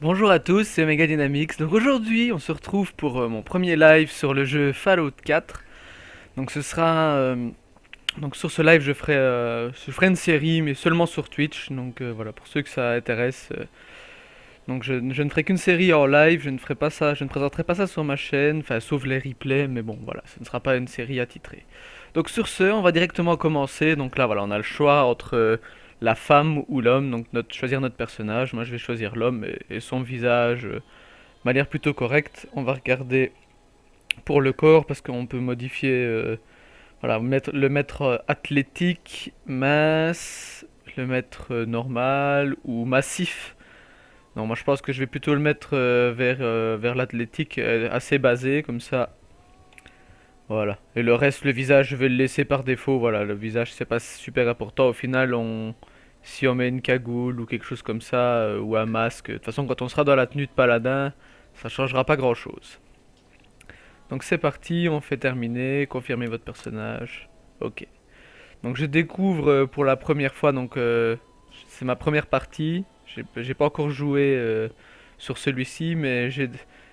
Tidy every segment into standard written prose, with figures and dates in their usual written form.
Bonjour à tous, c'est Omega Dynamics. Donc aujourd'hui, on se retrouve pour mon premier live sur le jeu Fallout 4. Donc ce sera donc sur ce live, je ferai une série mais seulement sur Twitch. Donc voilà, pour ceux que ça intéresse. Donc je ne ferai qu'une série en live, je ne ferai pas ça, je ne présenterai pas ça sur ma chaîne, enfin sauf les replays, mais bon voilà, ce ne sera pas une série attitrée. Donc sur ce, on va directement commencer. Donc là voilà, on a le choix entre la femme ou l'homme, donc choisir notre personnage. Moi je vais choisir l'homme et son visage m'a l'air plutôt correct. On va regarder pour le corps parce qu'on peut modifier, voilà, le mettre athlétique, mince, le mettre normal ou massif. Non, moi je pense que je vais plutôt le mettre vers l'athlétique, assez basé, comme ça. Voilà. Et le reste, le visage, je vais le laisser par défaut. Voilà, le visage, c'est pas super important. Au final, si on met une cagoule ou quelque chose comme ça, ou un masque, de toute façon, quand on sera dans la tenue de paladin, ça changera pas grand-chose. Donc c'est parti, on fait terminer, confirmer votre personnage. Ok. Donc je découvre pour la première fois, donc c'est ma première partie. J'ai pas encore joué sur celui-ci, mais je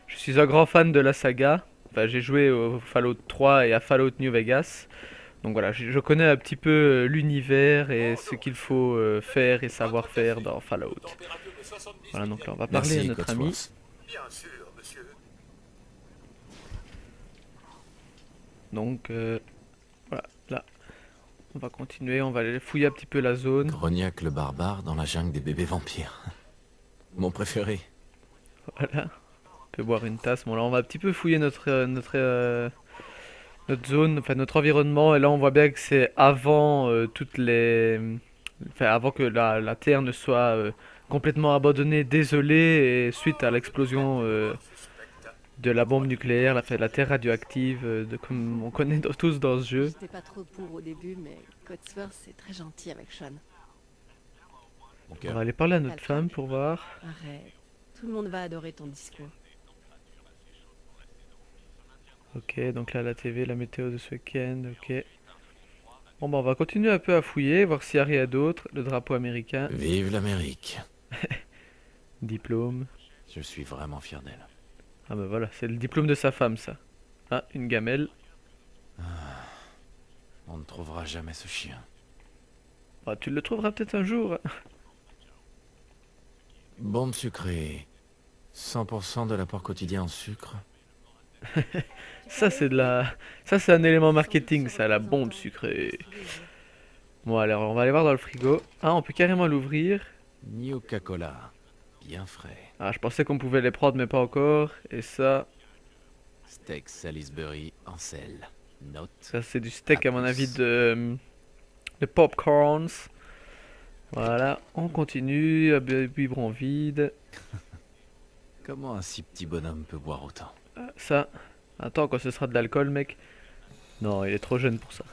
suis un grand fan de la saga. Enfin, j'ai joué au Fallout 3 et à Fallout New Vegas. Donc voilà, je connais un petit peu l'univers et ce qu'il faut faire et savoir faire dans Fallout. Voilà, donc là on va parler à Merci, notre ami. Codsworth. Donc voilà, là on va continuer, on va aller fouiller un petit peu la zone. Grognac le barbare dans la jungle des bébés vampires. Mon préféré. Voilà, on peut boire une tasse. Bon là on va un petit peu fouiller notre zone, enfin notre environnement. Et là on voit bien que c'est avant enfin avant que la Terre ne soit complètement abandonnée, désolée, et suite à l'explosion de la bombe nucléaire, la Terre radioactive, comme on connaît tous dans ce jeu. J'étais pas trop pour au début, mais Codsworth c'est très gentil avec Sean. Mon On va cœur. aller parler à notre femme Calme-toi. pour voir. Arrête. Tout le monde va adorer ton discours. Ok, donc là la TV, la météo de ce week-end, ok. Bon bah on va continuer un peu à fouiller, voir s'il n'y a rien d'autre. Le drapeau américain, Vive l'Amérique. diplôme. Je suis vraiment fier d'elle. Ah bah voilà, c'est le diplôme de sa femme ça. Ah, une gamelle. On ne trouvera jamais ce chien. Ah, tu le trouveras peut-être un jour. Bombe sucrée. 100% de l'apport quotidien en sucre. Ça c'est de la... Ça c'est un élément marketing, ça, la bombe sucrée. Bon alors, on va aller voir dans le frigo. Ah, on peut carrément l'ouvrir. Ni au Coca-Cola. Bien frais. Ah, je pensais qu'on pouvait les prendre mais pas encore. Et Steak Salisbury en sel. Note. ça c'est du steak à mon avis Plus. de popcorns. Voilà, on continue, biberon vide. Comment un si petit bonhomme peut boire autant? Ça, attends, quand ce sera de l'alcool, mec. Non, il est trop jeune pour ça.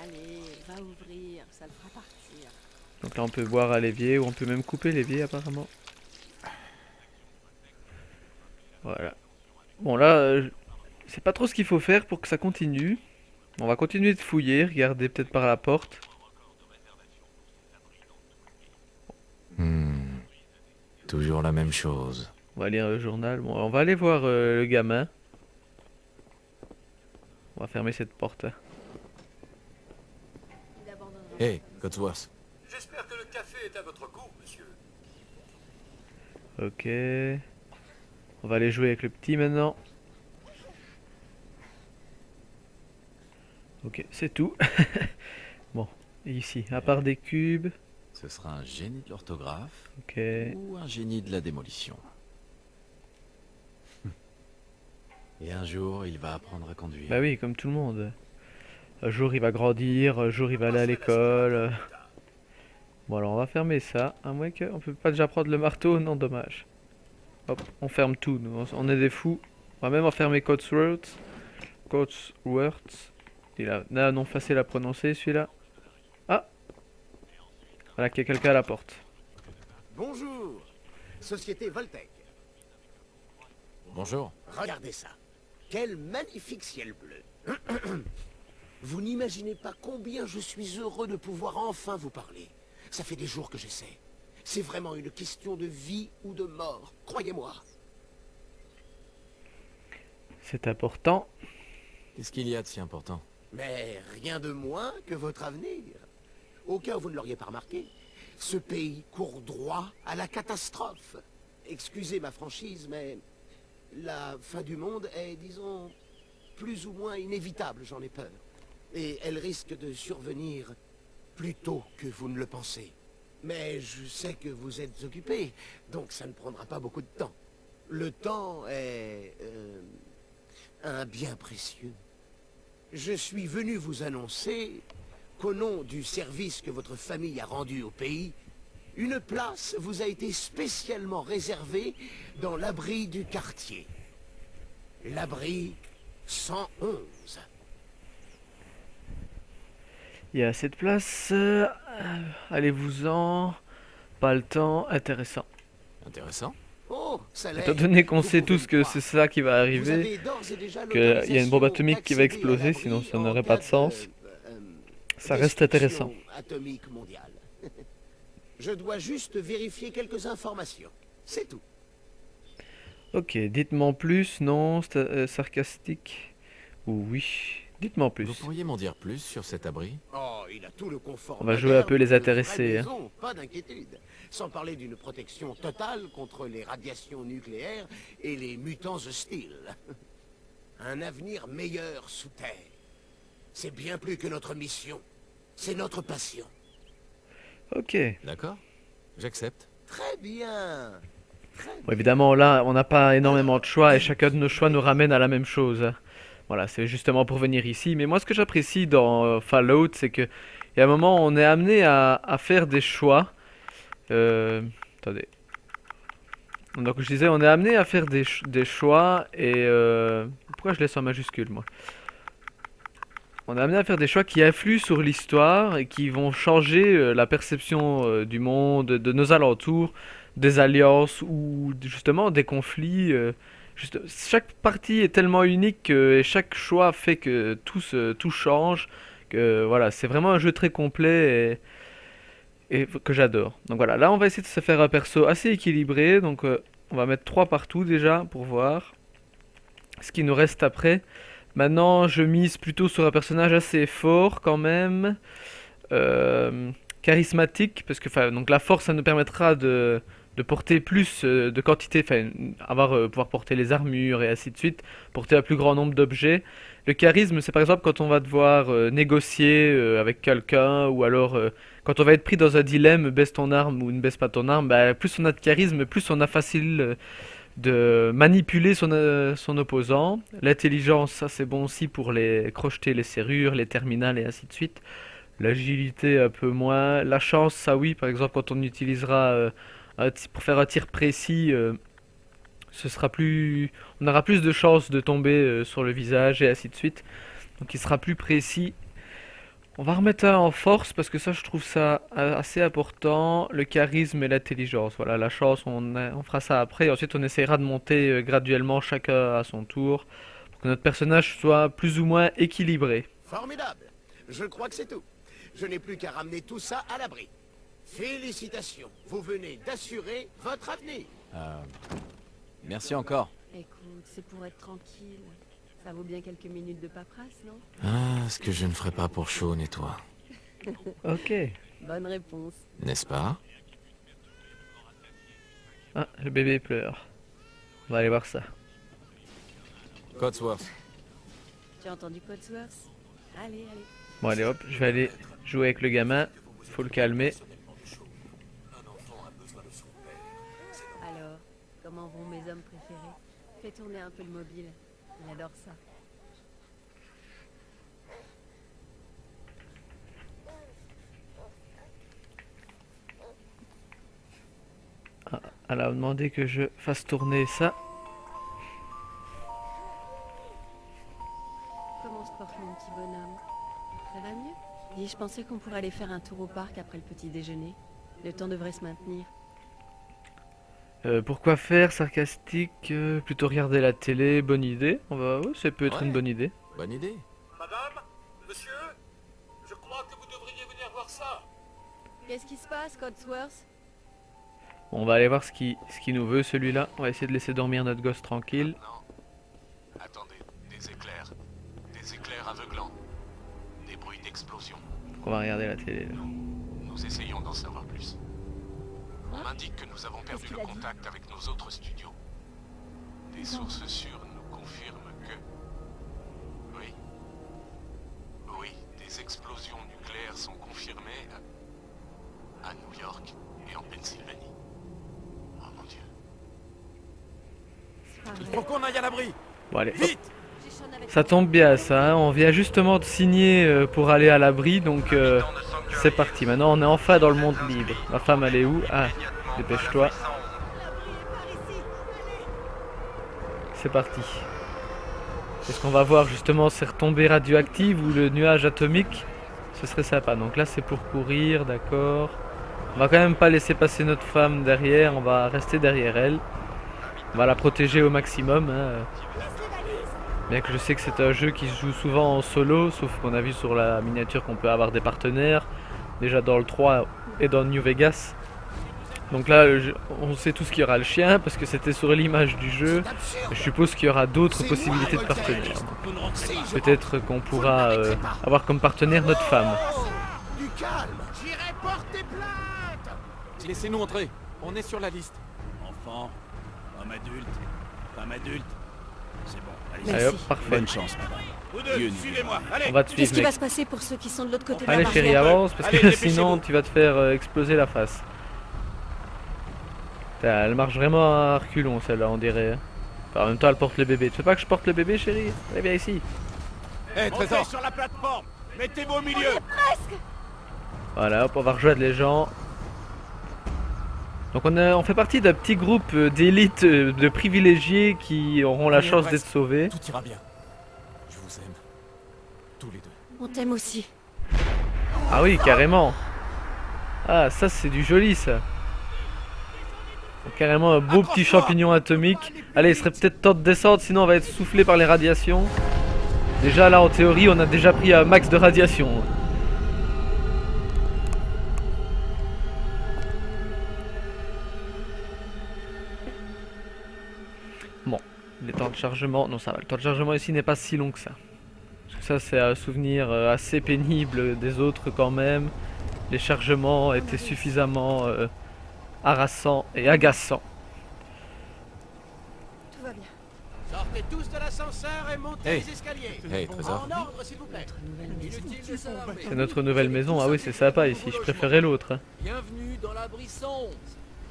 Allez, va ouvrir, ça le fera partir. Donc là, on peut boire à l'évier, ou on peut même couper l'évier, apparemment. Voilà. Bon, là, je sais pas trop ce qu'il faut faire pour que ça continue. On va continuer de fouiller, regarder peut-être par la porte. Hmm. Toujours la même chose. On va lire le journal. Bon, on va aller voir le gamin. On va fermer cette porte, hein. Il abandonnera pas Hé, comme ça. Codsworth. J'espère que le café est à votre goût, monsieur. Ok. On va aller jouer avec le petit maintenant. Ok, c'est tout. Bon, et ici, à part des cubes. Ce sera un génie de l'orthographe Ok. ou un génie de la démolition. Et un jour, il va apprendre à conduire. Bah oui, comme tout le monde. Un jour il va grandir, un jour il va aller à l'école. Bon alors on va fermer ça. À moins qu'on peut pas déjà prendre le marteau, non dommage. Hop, on ferme tout, nous. On est des fous. On va même enfermer Codsworth. Codsworth. Il a non facile à prononcer celui-là. Ah, voilà qu'il y a quelqu'un à la porte. Bonjour, Société Voltec. Bonjour. Regardez ça. Quel magnifique ciel bleu. Vous n'imaginez pas combien je suis heureux de pouvoir enfin vous parler. Ça fait des jours que j'essaie. C'est vraiment une question de vie ou de mort, croyez-moi. C'est important. Qu'est-ce qu'il y a de si important? Mais rien de moins que votre avenir. Au cas où vous ne l'auriez pas remarqué, ce pays court droit à la catastrophe. Excusez ma franchise, mais la fin du monde est, disons, plus ou moins inévitable, j'en ai peur. Et elle risque de survenir plus tôt que vous ne le pensez. Mais je sais que vous êtes occupé, donc ça ne prendra pas beaucoup de temps. Le temps est un bien précieux. Je suis venu vous annoncer qu'au nom du service que votre famille a rendu au pays, une place vous a été spécialement réservée dans l'abri du quartier. L'abri 111. Il y a assez de place. Allez-vous-en. Pas le temps. Intéressant. Intéressant. Oh, ça l'est. Étant donné qu'on Vous sait pouvez tous me que croire. c'est ça qui va Vous arriver, avez d'ores et déjà qu'il y a une bombe l'autorisation atomique qui va d'accéder à exploser, l'abri sinon ça en n'aurait cas pas de sens. Ça reste destruction intéressant. atomique mondiale. Je dois juste vérifier quelques informations. C'est tout. Ok, dites-moi en plus. Non, sarcastique. Oui, dites-moi en Vous plus. pourriez m'en dire plus sur cet abri? Oh, il a tout le confort On va jouer un peu les moderne d'une intéressés, vraie hein. maison, pas d'inquiétude. Sans parler d'une protection totale contre les radiations nucléaires et les mutants hostiles. Un avenir meilleur sous terre. C'est bien plus que notre mission. C'est notre passion. Ok. D'accord. J'accepte. Très bien. Très Bon, évidemment, là, on n'a pas énormément de choix et chacun de nos choix nous ramène à la même chose, hein. Voilà, c'est justement pour venir ici. Mais moi, ce que j'apprécie dans Fallout, c'est que il y a un moment, on est amené à faire des choix. Attendez. Donc, je disais, on est amené à faire des choix et pourquoi je laisse en majuscule, moi? On est amené à faire des choix qui influent sur l'histoire et qui vont changer la perception du monde, de nos alentours, des alliances ou justement des conflits. Chaque partie est tellement unique et chaque choix fait que tout change. Que voilà, c'est vraiment un jeu très complet et que j'adore. Donc voilà, là on va essayer de se faire un perso assez équilibré. Donc on va mettre 3 partout déjà pour voir ce qui nous reste après. Maintenant, je mise plutôt sur un personnage assez fort quand même, euh, charismatique, parce que donc la force, ça nous permettra de porter plus de quantité, pouvoir porter les armures et ainsi de suite, porter un plus grand nombre d'objets. Le charisme, c'est par exemple quand on va devoir négocier avec quelqu'un, ou alors quand on va être pris dans un dilemme, baisse ton arme ou ne baisse pas ton arme, bah, plus on a de charisme, plus on a facile de manipuler son opposant. L'intelligence, ça c'est bon aussi pour les crocheter les serrures, les terminales et ainsi de suite. L'agilité un peu moins. La chance, ça oui, par exemple quand on utilisera pour faire un tir précis, on aura plus de chances de tomber sur le visage et ainsi de suite. Donc il sera plus précis. On va remettre un en force parce que ça je trouve ça assez important, le charisme et l'intelligence. Voilà, la chance on fera ça après et ensuite on essaiera de monter graduellement chacun à son tour pour que notre personnage soit plus ou moins équilibré. Formidable. Je crois que c'est tout. Je n'ai plus qu'à ramener tout ça à l'abri. Félicitations. Vous venez d'assurer votre avenir. Merci encore. Écoute, c'est pour être tranquille. Ça vaut bien quelques minutes de paperasse, non? Ah, ce que je ne ferais pas pour Sean et toi. Ok. Bonne réponse. N'est-ce pas? Ah, le bébé pleure. On va aller voir ça. Codsworth. Tu as entendu Codsworth? Allez, allez. Bon allez hop, je vais aller jouer avec le gamin. Faut le calmer. Alors, comment vont mes hommes préférés? Fais tourner un peu le mobile. Il adore ça. Elle a demandé que je fasse tourner ça. Comment se porte mon petit bonhomme? Ça va mieux? Dis, je pensais qu'on pourrait aller faire un tour au parc après le petit déjeuner. Le temps devrait se maintenir. Pourquoi faire sarcastique? Plutôt regarder la télé, bonne idée. Ouais, ça peut être Ouais. une bonne idée. Bonne idée. Madame, monsieur, je crois que vous devriez venir voir ça. Qu'est-ce qui se passe, Codsworth? Bon, on va aller voir ce qu'il nous veut celui-là. On va essayer de laisser dormir notre gosse tranquille. Maintenant, attendez, des éclairs aveuglants, des bruits d'explosion. Donc on va regarder la télé là. Nous essayons d'en savoir plus. On m'indique que nous avons perdu Qu'est-ce le qu'il a dit? contact avec nos autres studios. Des sources sûres nous confirment que... Oui. Oui, des explosions nucléaires sont confirmées à New York et en Pennsylvanie. Oh mon Dieu. C'est pas Il vrai. faut qu'on aille à l'abri. Bon allez, hop. Vite! J'ai Sean avec Ça moi. tombe bien ça, hein. On vient justement de signer pour aller à l'abri, donc c'est parti. Maintenant on est enfin dans le monde libre. Ma femme elle est où? Ah, dépêche-toi. C'est parti. Est-ce qu'on va voir justement ces retombées radioactives ou le nuage atomique? Ce serait sympa. Donc là c'est pour courir, d'accord. On va quand même pas laisser passer notre femme derrière, on va rester derrière elle. On va la protéger au maximum, hein. Bien que je sais que c'est un jeu qui se joue souvent en solo, sauf qu'on a vu sur la miniature qu'on peut avoir des partenaires, déjà dans le 3 et dans New Vegas. Donc là, on sait tous qu'il y aura le chien, parce que c'était sur l'image du jeu. Absurde. Je suppose qu'il y aura d'autres possibilités de partenaires. Peut-être qu'on pourra avoir comme partenaire notre femme. Du calme. J'irai porter plainte. Laissez-nous entrer. On est sur la liste. Enfant, homme adulte, femme adulte. C'est bon, allez, Merci. Allez hop, parfait. bonne chance, madame. Vous deux, Dieu nous suivez-moi. On Allez. va te Qu'est-ce suivre, qui va mec. se passer pour ceux qui sont de l'autre côté de la Allez barrière? chérie, avance, parce Allez, que dépêchez-vous. sinon tu vas te faire exploser la face. Putain, elle marche vraiment à reculons celle-là, on dirait. Enfin, en même temps, elle porte le bébé. Tu veux pas que je porte le bébé, chérie? Allez, viens ici. Hé, Montez Trésor! sur la plateforme. Mettez-vous au milieu. Voilà, hop, on va rejoindre les gens. Donc on fait partie d'un petit groupe d'élite de privilégiés qui auront la On y est chance presque. d'être sauvés. Tout ira bien. Je vous aime. Tous les deux. On t'aime aussi. Ah oui, carrément. Ah, ça c'est du joli ça. Donc, carrément un beau petit champignon atomique. Allez, il serait peut-être temps de descendre, sinon on va être soufflé par les radiations. Déjà là, en théorie, on a déjà pris un max de radiation. Bon, les temps de chargement, non ça va, le temps de chargement ici n'est pas si long que ça. Parce que ça c'est un souvenir assez pénible des autres quand même. Les chargements étaient suffisamment harassants et agaçants. Tout va bien. Sortez tous de l'ascenseur et montez Hey. les escaliers. Hey, Trésor. En ordre, s'il vous plaît. Nouvelle maison. Inutile de s'alarmer. C'est notre nouvelle maison, ah oui c'est sympa ici, je préférais l'autre. Hein. Bienvenue dans l'abri 111.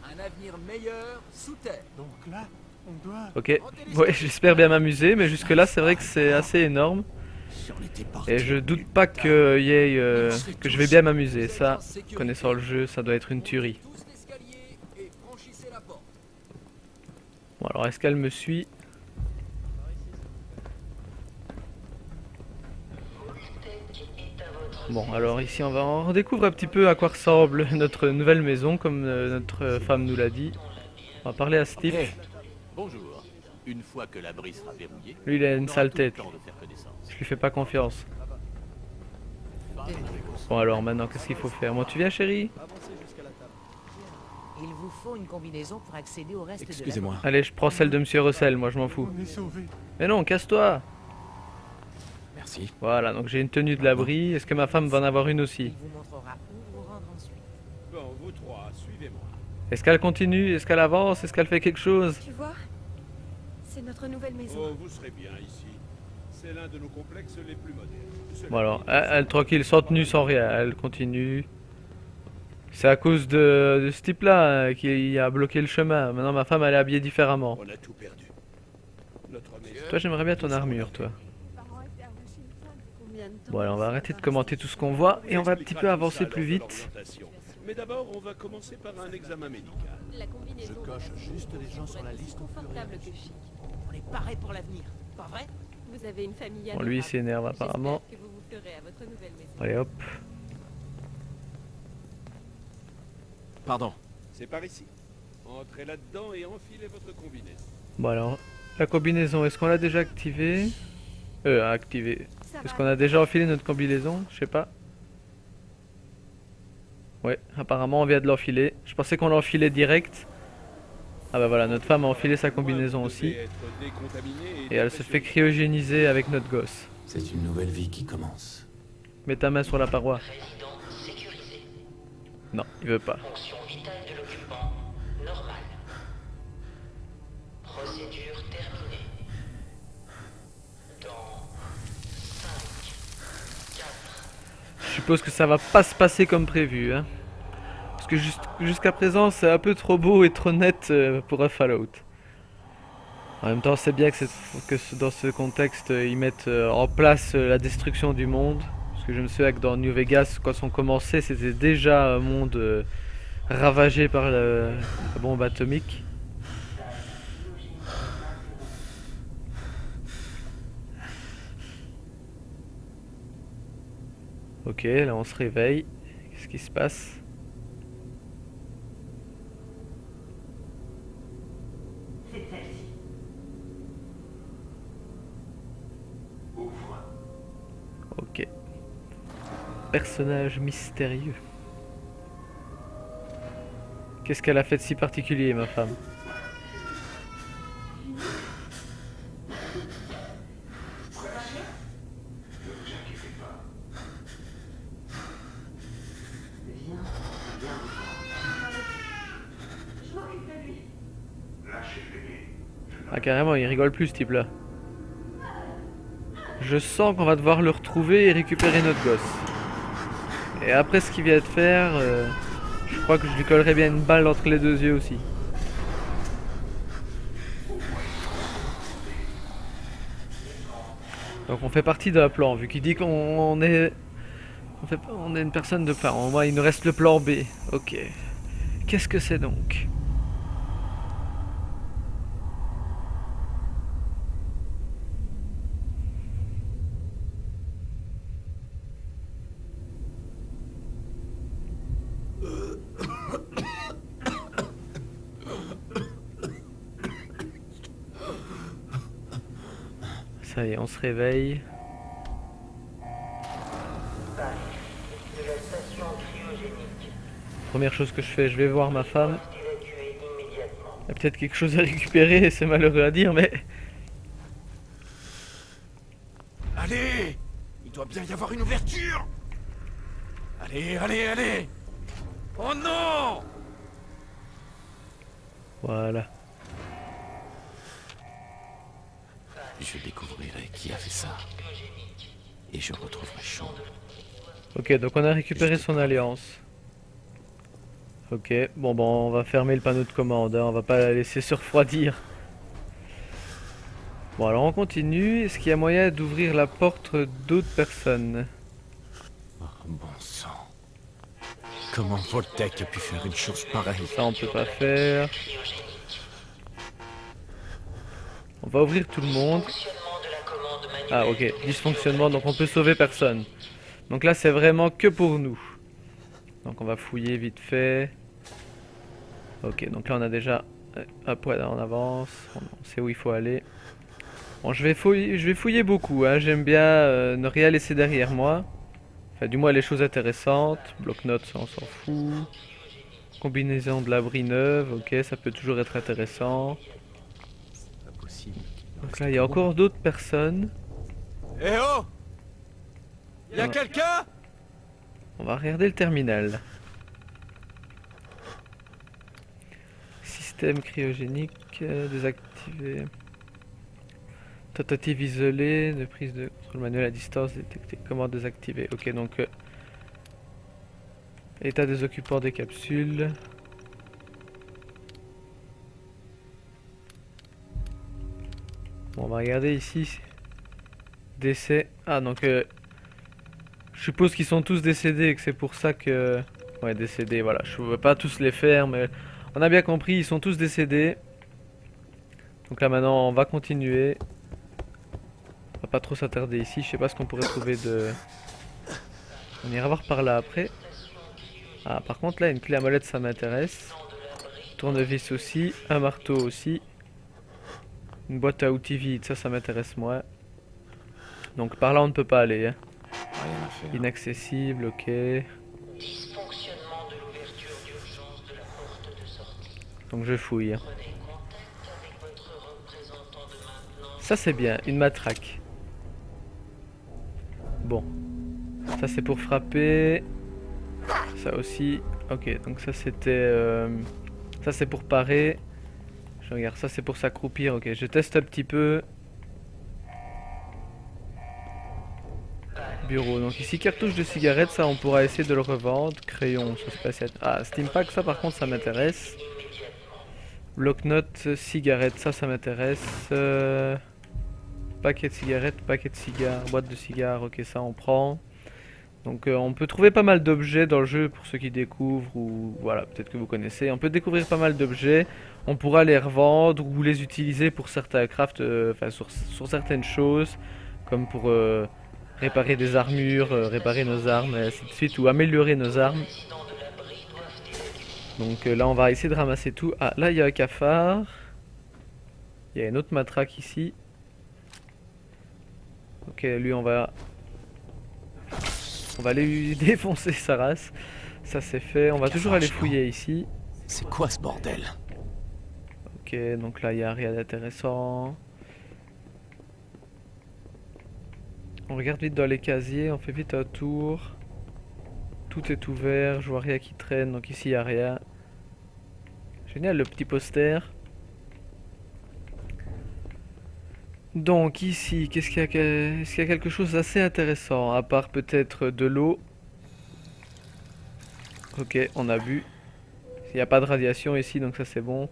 Un avenir meilleur sous terre. Donc là, on doit... Ok, ouais j'espère bien m'amuser, mais jusque là c'est vrai que c'est assez énorme. Si on était parti... Et je doute pas qu'il y ait, que je vais bien m'amuser, ça, connaissant le jeu, ça doit être une tuerie. Tous l'escalier et franchissez la porte. Bon alors est-ce qu'elle me suit? Bon alors ici on redécouvre un petit peu à quoi ressemble notre nouvelle maison comme notre femme nous l'a dit. On va parler à ce type. Hey, Bonjour. Une fois que l'abri sera verrouillé, Lui il a on une aura sale tout le tête. temps de faire connaissance. Je lui fais pas confiance. Bon alors maintenant qu'est-ce qu'il faut faire? Moi tu viens chérie? Il vous faut une combinaison pour accéder au reste de la... excusez-moi. Allez je prends celle de Monsieur Russell, moi je m'en fous. On est sauvés. Mais non casse-toi! Merci. Voilà donc j'ai une tenue de l'abri, est-ce que ma femme va en avoir une aussi? Il vous montrera où vous rendre ensuite. Bon, vous trois, suivez-moi. Est-ce qu'elle continue? Est-ce qu'elle avance? Est-ce qu'elle fait quelque chose? Tu vois? C'est notre nouvelle maison. Oh, vous serez bien ici. C'est l'un de nos complexes les plus modernes. Celui Bon alors, qui- elle tranquille, sans tenue, sans rien, elle continue. C'est à cause de ce type-là qui a bloqué le chemin. Maintenant ma femme elle est habillée différemment. On a tout perdu. Notre maison. Toi j'aimerais bien ton armure toi. Combien de temps? Bon alors on va arrêter de commenter tout ce qu'on voit et on va un petit peu avancer plus vite. Mais d'abord, on va commencer par un examen médical. La combinaison Je coche juste les gens sur la liste au fur et à confortable que chic. On est paré pour l'avenir, pas vrai? Vous avez une famille Bon lui il adorable. s'énerve apparemment. J'espère que vous vous ferez à votre nouvelle maison. Allez hop. Pardon. C'est par ici. Entrez là-dedans et enfilez votre combinaison. Bon alors, la combinaison, est-ce qu'on l'a déjà activée? Activée. Ça Est-ce va qu'on a déjà enfilé notre combinaison? Je sais pas. Ouais, apparemment on vient de l'enfiler. Je pensais qu'on l'enfilait direct. Ah bah voilà, notre femme a enfilé sa combinaison aussi. Et elle se fait cryogéniser avec notre gosse. C'est une nouvelle vie qui commence. Mets ta main sur la paroi. Non, il veut pas. Fonction vitale de l'occupant, normale. Procédure terminée. Dans 5, 4, Je suppose que ça va pas se passer comme prévu, hein. Parce que jusqu'à présent, c'est un peu trop beau et trop net pour un Fallout. En même temps, c'est bien que dans ce contexte, ils mettent en place la destruction du monde. Parce que je me souviens que dans New Vegas, quand on commençait, c'était déjà un monde ravagé par la bombe atomique. Ok, là on se réveille. Qu'est-ce qui se passe? c'est celle-ci. Ouvre. Ok. Personnage mystérieux. Qu'est-ce qu'elle a fait de si particulier, ma femme? Ah carrément, il rigole plus ce type là. Je sens qu'on va devoir le retrouver et récupérer notre gosse. Et après ce qu'il vient de faire, je crois que je lui collerai bien une balle entre les deux yeux aussi. Donc on fait partie d'un plan, vu qu'il dit qu'on est... On est une personne de plan. Au moins il nous reste le plan B. Ok. Qu'est-ce que c'est donc? Ça y est, on se réveille. De la station cryogénique. Première chose que je fais, je vais voir ma femme. Évacuer immédiatement. Il y a peut-être quelque chose à récupérer, c'est malheureux à dire, mais... Allez! Il doit bien y avoir une ouverture! Allez, allez, allez! Oh non! Voilà. Je découvrirai qui a fait ça. Et je retrouverai Sean. Ok, donc on a récupéré son alliance. Ok, bon on va fermer le panneau de commande, hein, on va pas la laisser se refroidir. Bon alors on continue, est-ce qu'il y a moyen d'ouvrir la porte d'autres personnes? Oh, bon sang. Comment Voltec a pu faire une chose pareille? Ça on peut pas faire. On va ouvrir tout le monde. Fonctionnement de la commande manuelle. Ah ok, dysfonctionnement, donc on peut sauver personne. Donc là c'est vraiment que pour nous. Donc on va fouiller vite fait. Ok, donc là on a déjà un point en avance, on sait où il faut aller. Bon, je vais fouiller beaucoup, hein. J'aime bien ne rien laisser derrière moi. Enfin, du moins les choses intéressantes. Bloc-notes, ça on s'en fout. Combinaison de l'abri neuve, ok, ça peut toujours être intéressant. Pas possible. Donc là il y a encore d'autres personnes. Eh oh! Y'a Ah. quelqu'un? On va regarder le terminal. Système cryogénique désactivé. Tentative isolée de prise de contrôle manuel à distance détectée. Comment désactiver? Ok, donc état des occupants des capsules. Bon, on va regarder ici. Décès. Ah, donc je suppose qu'ils sont tous décédés et que c'est pour ça que... Ouais, décédés, voilà. Je ne veux pas tous les faire, mais on a bien compris, ils sont tous décédés. Donc là maintenant, on va continuer. On va pas trop s'attarder ici. Je sais pas ce qu'on pourrait trouver de... On ira voir par là après. Ah, par contre là, une clé à molette, ça m'intéresse. Tournevis aussi. Un marteau aussi. Une boîte à outils vide, ça m'intéresse moins. Donc par là, on ne peut pas aller, hein. Rien à faire. Inaccessible, ok. Dysfonctionnement de l'ouverture d'urgence de la Donc je fouille. Ça c'est bien, une matraque. Bon. Ça c'est pour frapper. Ça aussi. Ok, donc ça c'était... Ça c'est pour parer. Je regarde, ça c'est pour s'accroupir. Ok, je teste un petit peu. Bureau. Donc ici, cartouche de cigarette, ça on pourra essayer de le revendre. Crayon, ça c'est pas si... Ah, Steampack, ça par contre ça m'intéresse. Bloc-notes, cigarette, ça m'intéresse. Paquet de cigarettes, paquet de cigares, boîte de cigares, ok ça on prend. Donc on peut trouver pas mal d'objets dans le jeu pour ceux qui découvrent ou voilà, peut-être que vous connaissez. On peut découvrir pas mal d'objets, on pourra les revendre ou les utiliser pour certains crafts, enfin sur certaines choses, comme pour réparer des armures, réparer nos armes, et ainsi de suite, ou améliorer nos armes. Donc là on va essayer de ramasser tout. Ah là il y a un cafard. Il y a une autre matraque ici. Ok, lui on va aller lui défoncer sa race. Ça c'est fait. On va toujours aller fouiller ici. C'est quoi ce bordel? Ok, donc là il n'y a rien d'intéressant. On regarde vite dans les casiers, on fait vite un tour. Tout est ouvert, je vois rien qui traîne, donc ici il n'y a rien. Génial le petit poster. Donc ici, est-ce qu'il y a quelque chose d'assez intéressant, à part peut-être de l'eau. Ok, on a vu. Il n'y a pas de radiation ici, donc ça c'est bon.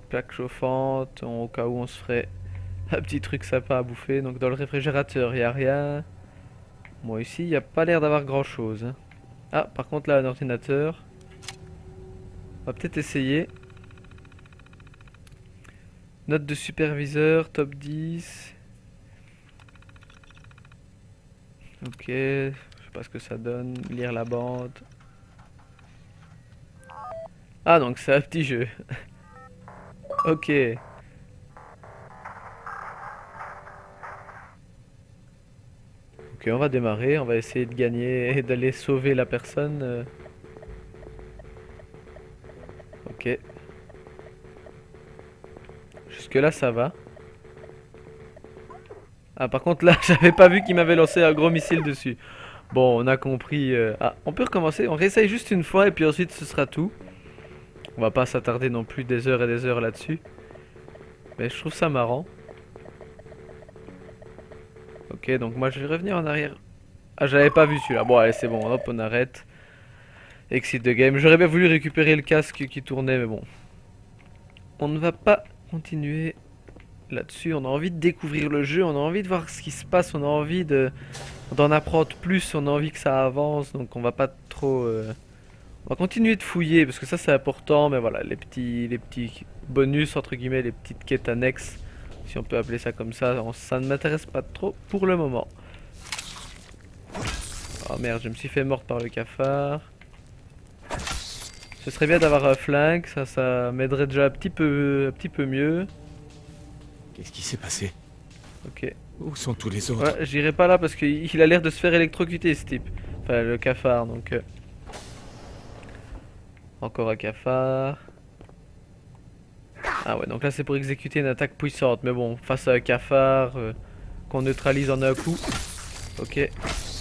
Plaque chauffante, au cas où on se ferait un petit truc sympa à bouffer. Donc dans le réfrigérateur, il n'y a rien. Bon, ici, il n'y a pas l'air d'avoir grand-chose. Hein. Ah, par contre là, un ordinateur. On va peut-être essayer. Note de superviseur, top 10. Ok, je sais pas ce que ça donne. Lire la bande. Ah, donc c'est un petit jeu. Ok. Ok, on va démarrer. On va essayer de gagner et d'aller sauver la personne. Ok. Jusque là ça va. Ah par contre là j'avais pas vu qu'il m'avait lancé un gros missile dessus. Bon on a compris. Ah on peut recommencer. On réessaye juste une fois et puis ensuite ce sera tout. On va pas s'attarder non plus des heures et des heures là-dessus. Mais je trouve ça marrant. Ok donc moi je vais revenir en arrière. Ah j'avais pas vu celui-là. Bon allez c'est bon hop on arrête. Exit the game. J'aurais bien voulu récupérer le casque qui tournait mais bon. On ne va pas continuer là-dessus. On a envie de découvrir le jeu, on a envie de voir ce qui se passe, on a envie d'en apprendre plus, on a envie que ça avance, donc on va pas trop... On va continuer de fouiller, parce que ça c'est important, mais voilà, les petits bonus, entre guillemets, les petites quêtes annexes, si on peut appeler ça comme ça, ça ne m'intéresse pas trop pour le moment. Oh merde, je me suis fait morte par le cafard. Ce serait bien d'avoir un flingue, ça m'aiderait déjà un petit peu mieux. Qu'est-ce qui s'est passé? Ok. Où sont tous les autres? Ouais, j'irai pas là parce qu'il a l'air de se faire électrocuter ce type. Enfin, le cafard, donc... Encore un cafard. Ah ouais, donc là c'est pour exécuter une attaque puissante. Mais bon, face à un cafard qu'on neutralise en un coup. Ok,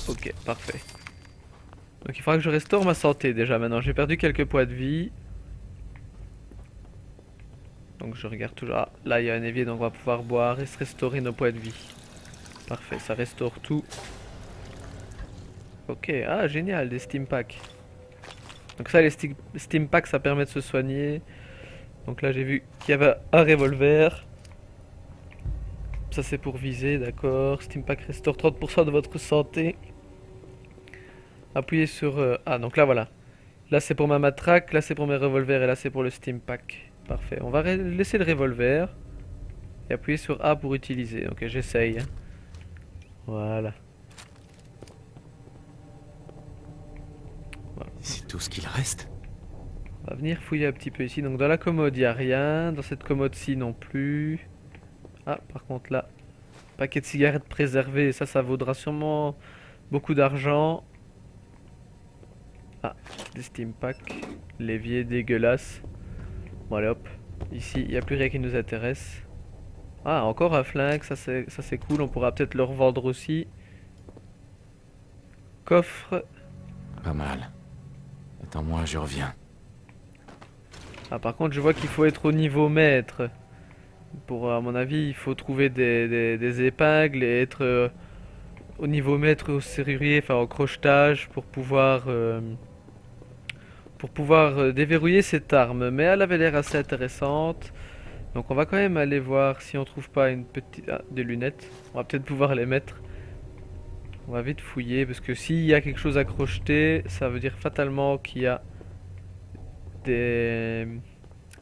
ok, parfait. Donc il faudra que je restaure ma santé déjà maintenant. J'ai perdu quelques points de vie. Donc je regarde toujours. Ah, là il y a un évier donc on va pouvoir boire et se restaurer nos points de vie. Parfait, ça restaure tout. Ok, ah génial, des Steampack. Donc ça les Steampack ça permet de se soigner. Donc là j'ai vu qu'il y avait un revolver. Ça c'est pour viser, d'accord. Steampack restaure 30% de votre santé. Appuyez sur... Ah donc là voilà. Là c'est pour ma matraque, là c'est pour mes revolvers et là c'est pour le Steampack. Parfait, on va laisser le revolver. Et appuyer sur A pour utiliser. Ok j'essaye. Hein. Voilà. C'est tout ce qu'il reste? On va venir fouiller un petit peu ici. Donc dans la commode il n'y a rien. Dans cette commode-ci non plus. Ah par contre là. Paquet de cigarettes préservées. Ça vaudra sûrement beaucoup d'argent. Ah, des Steampack. L'évier dégueulasse. Bon allez hop, ici il n'y a plus rien qui nous intéresse. Ah, encore un flingue, ça c'est cool, on pourra peut-être le revendre aussi. Coffre. Pas mal. Attends-moi, je reviens. Ah par contre je vois qu'il faut être au niveau maître. Pour à mon avis il faut trouver des épingles et être au niveau maître au serrurier, enfin au crochetage pour pouvoir déverrouiller cette arme. Mais elle avait l'air assez intéressante. Donc on va quand même aller voir si on trouve pas une petite... Ah, des lunettes. On va peut-être pouvoir les mettre. On va vite fouiller parce que s'il y a quelque chose à crocheter, ça veut dire fatalement qu'il y a des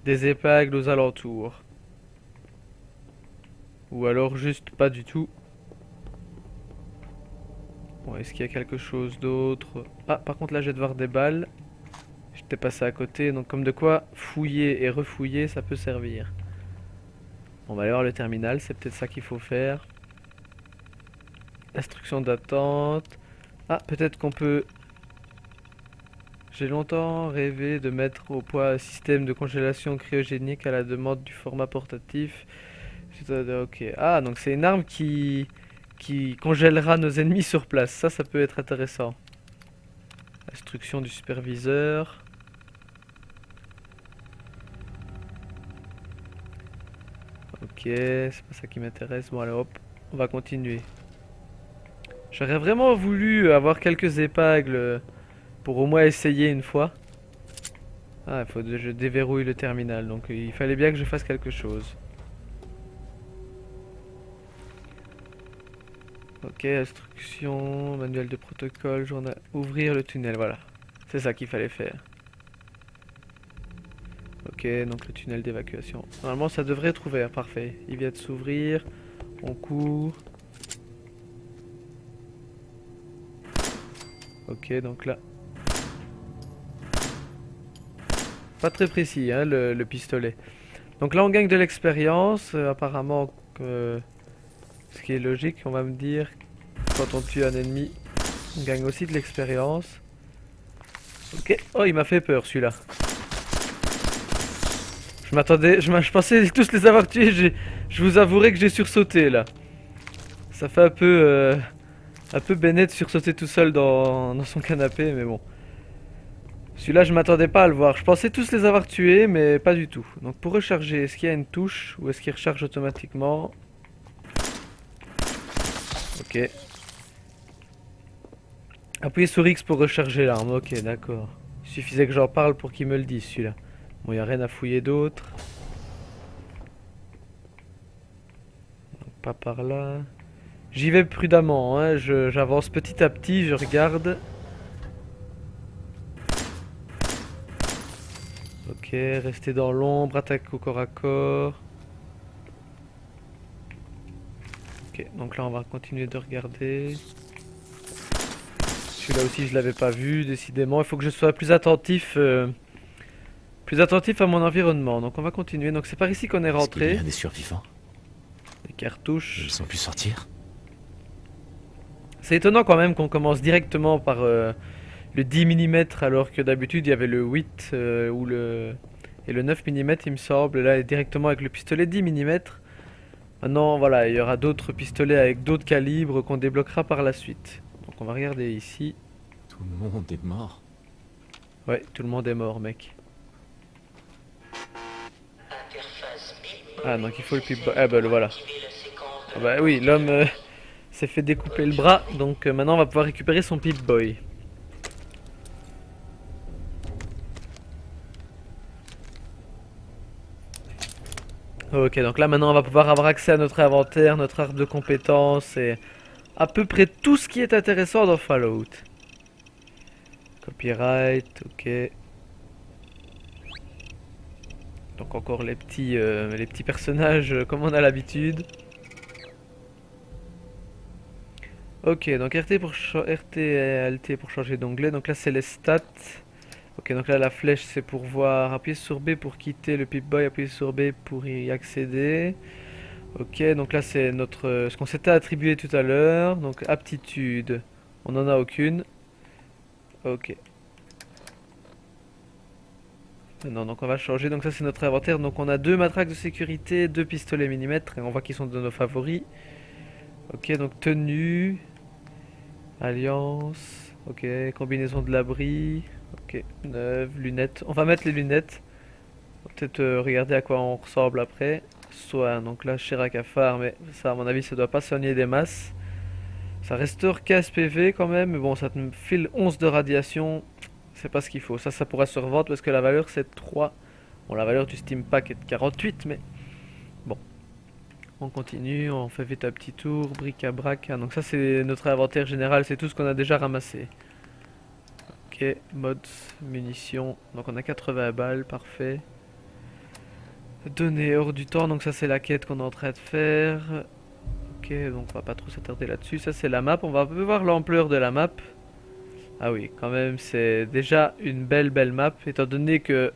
épingles aux alentours. Ou alors juste pas du tout. Bon, est-ce qu'il y a quelque chose d'autre? Ah, par contre là je vais devoir des balles. J'étais passé à côté, donc comme de quoi fouiller et refouiller ça peut servir. On va aller voir le terminal, c'est peut-être ça qu'il faut faire. Instruction d'attente. Ah, peut-être qu'on peut... J'ai longtemps rêvé de mettre au point un système de congélation cryogénique à la demande du format portatif. Ok. Ah, donc c'est une arme qui congèlera nos ennemis sur place. Ça peut être intéressant. Instruction du superviseur. Ok, c'est pas ça qui m'intéresse. Bon, allez hop, on va continuer. J'aurais vraiment voulu avoir quelques épingles pour au moins essayer une fois. Ah, il faut que je déverrouille le terminal, donc il fallait bien que je fasse quelque chose. Ok, instruction, manuel de protocole, journal, ouvrir le tunnel, voilà. C'est ça qu'il fallait faire. Ok, donc le tunnel d'évacuation. Normalement ça devrait être ouvert, parfait. Il vient de s'ouvrir, on court. Ok, donc là. Pas très précis, hein, le pistolet. Donc là on gagne de l'expérience, apparemment que... Ce qui est logique, on va me dire, quand on tue un ennemi, on gagne aussi de l'expérience. Ok, oh il m'a fait peur celui-là. Je m'attendais, je pensais tous les avoir tués, je vous avouerai que j'ai sursauté là. Ça fait un peu Bennett sursauter tout seul dans son canapé, mais bon. Celui-là je m'attendais pas à le voir, je pensais tous les avoir tués, mais pas du tout. Donc pour recharger, est-ce qu'il y a une touche ou est-ce qu'il recharge automatiquement? Ok. Appuyez sur X pour recharger l'arme, ok d'accord. Il suffisait que j'en parle pour qu'il me le dise celui-là. Bon, il n'y a rien à fouiller d'autre. Pas par là. J'y vais prudemment, hein. J'avance petit à petit, je regarde. Ok, rester dans l'ombre, attaque au corps à corps. Ok, donc là on va continuer de regarder. Celui-là aussi je l'avais pas vu, décidément. Il faut que je sois plus attentif à mon environnement. Donc on va continuer. Donc c'est par ici qu'on est rentré. Est-ce qu'il y a des survivants? Des cartouches. Ils ont pu sortir? C'est étonnant quand même qu'on commence directement par le 10 mm alors que d'habitude il y avait le 8 ou et le 9 mm il me semble. Là directement avec le pistolet 10 mm. Maintenant voilà, il y aura d'autres pistolets avec d'autres calibres qu'on débloquera par la suite. Donc on va regarder ici. Tout le monde est mort. Ouais, tout le monde est mort mec. Ah donc il faut le Pip-Boy. Ah bah le voilà. Ah bah oui, l'homme s'est fait découper le bras. Donc maintenant on va pouvoir récupérer son Pip-Boy. Ok, donc là maintenant on va pouvoir avoir accès à notre inventaire, notre arbre de compétences et à peu près tout ce qui est intéressant dans Fallout. Copyright, ok. Donc encore les petits personnages comme on a l'habitude. Ok, donc RT et LT pour changer d'onglet. Donc là c'est les stats. Ok, donc là la flèche c'est pour voir. Appuyez sur B pour quitter le Pip-Boy, appuyez sur B pour y accéder. Ok, donc là c'est notre ce qu'on s'était attribué tout à l'heure. Donc aptitude, on n'en a aucune. Ok. Non, donc on va changer. Donc ça c'est notre inventaire. Donc on a 2 matraques de sécurité, 2 pistolets millimètres. Et on voit qu'ils sont de nos favoris. Ok, donc tenue. Alliance. Ok, combinaison de l'abri. Ok, neuve, lunettes. On va mettre les lunettes. On va peut-être regarder à quoi on ressemble après. Soit, donc là, chair à cafard, mais ça, à mon avis, ça doit pas soigner des masses. Ça restaure 15 PV quand même, mais bon, ça te file 11 de radiation. C'est pas ce qu'il faut. Ça pourra se revendre parce que la valeur c'est 3. Bon, la valeur du Steam Pack est de 48, mais bon. On continue, on fait vite un petit tour, bric-à-brac. Ah, donc ça c'est notre inventaire général, c'est tout ce qu'on a déjà ramassé. Ok, mods, munitions. Donc on a 80 balles, parfait. Données hors du temps, donc ça c'est la quête qu'on est en train de faire. Ok, donc on va pas trop s'attarder là-dessus. Ça c'est la map, on va un peu voir l'ampleur de la map. Ah oui, quand même c'est déjà une belle map, étant donné que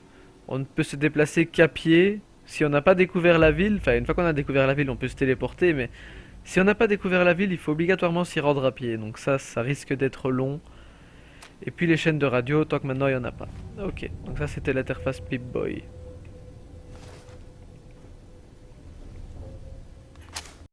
on ne peut se déplacer qu'à pied. Si on n'a pas découvert la ville, enfin une fois qu'on a découvert la ville on peut se téléporter, mais si on n'a pas découvert la ville il faut obligatoirement s'y rendre à pied. Donc ça risque d'être long. Et puis les chaînes de radio, tant que maintenant il n'y en a pas. Ok, donc ça c'était l'interface Pip-Boy.